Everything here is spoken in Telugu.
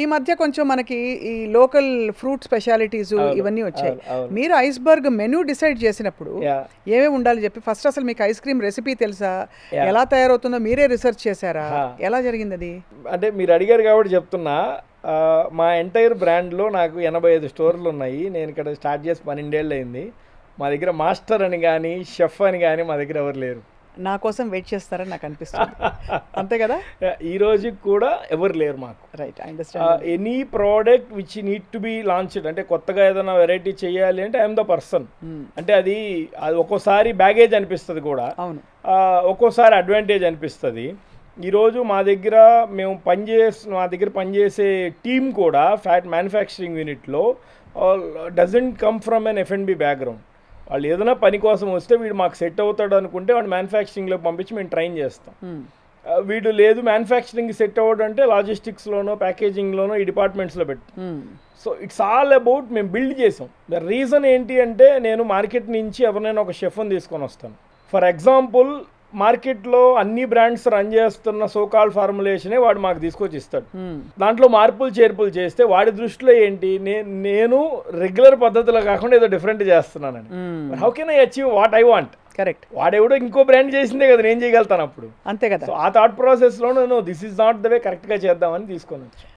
ఈ మధ్య కొంచెం మనకి ఈ లోకల్ ఫ్రూట్ స్పెషాలిటీస్ ఇవన్నీ వచ్చాయి. మీరు ఐస్బర్గ్ మెనూ డిసైడ్ చేసినప్పుడు ఏమేమి ఉండాలి చెప్పి ఫస్ట్ అసలు మీకు ఐస్ క్రీమ్ రెసిపీ తెలుసా, ఎలా తయారవుతుందో మీరే రీసెర్చ్ చేశారా, ఎలా జరిగింది అది? అంటే మీరు అడిగారు కాబట్టి చెప్తున్నా. మా ఎంటైర్ బ్రాండ్లో నాకు 85 స్టోర్లు ఉన్నాయి. నేను ఇక్కడ స్టార్ట్ చేసి 12 ఏళ్ళు అయింది. మా దగ్గర మాస్టర్ అని కానీ షెఫ్ అని కానీ మా దగ్గర ఎవరు లేరు. నా కోసం వెయిట్ చేస్తారని నాకు అనిపిస్తుంది. అంతే కదా? ఈ రోజు కూడా ఎవరు లేరు మాకు. Right, I understand. Any product which need to be launched, అంటే కొత్తగా ఏదైనా వెరైటీ చేయాలి అంటే ఐఎమ్ ద పర్సన్. అంటే అది ఒక్కోసారి బ్యాగేజ్ అనిపిస్తుంది కూడా, అవును, ఒక్కోసారి అడ్వాంటేజ్ అనిపిస్తుంది. ఈరోజు మా దగ్గర పనిచేసే టీమ్ కూడా మ్యానుఫ్యాక్చరింగ్ యూనిట్లో doesn't come from an F&B background. వాళ్ళు ఏదైనా పని కోసం వస్తే వీడు మాకు సెట్ అవుతాడు అనుకుంటే వాడు మ్యానుఫ్యాక్చరింగ్లో పంపించి మేము ట్రైన్ చేస్తాం. వీడు లేదు మ్యానుఫ్యాక్చరింగ్ సెట్ అవ్వడం అంటే లాజిస్టిక్స్లోనో ప్యాకేజింగ్లోనో ఈ డిపార్ట్మెంట్స్లో పెడతాం. సో ఇట్స్ ఆల్ అబౌట్ మేము బిల్డ్ చేసాం. ద రీజన్ ఏంటి అంటే నేను మార్కెట్ నుంచి ఎవరినైనా ఒక షెఫ్ని తీసుకొని వస్తాను. ఫర్ ఎగ్జాంపుల్ మార్కెట్లో అన్ని బ్రాండ్స్ రన్ చేస్తున్న సోకాల్ ఫార్ములేషనే వాడు మాకు తీసుకొచ్చి ఇస్తాడు. దాంట్లో మార్పులు చేర్పులు చేస్తే వాడి దృష్టిలో ఏంటి, నేను రెగ్యులర్ పద్ధతిలో కాకుండా ఏదో డిఫరెంట్ చేస్తున్నానని. How can I achieve what I want? Correct. వాడెవడో ఇంకో బ్రాండ్ చేసిందే కదా నేను చేయగలుగుతాను అప్పుడు. అంతే కదా. సో ఆ థాట్ ప్రాసెస్లో నేను this is not the way, కరెక్ట్గా చేద్దామని తీసుకొని వచ్చాను.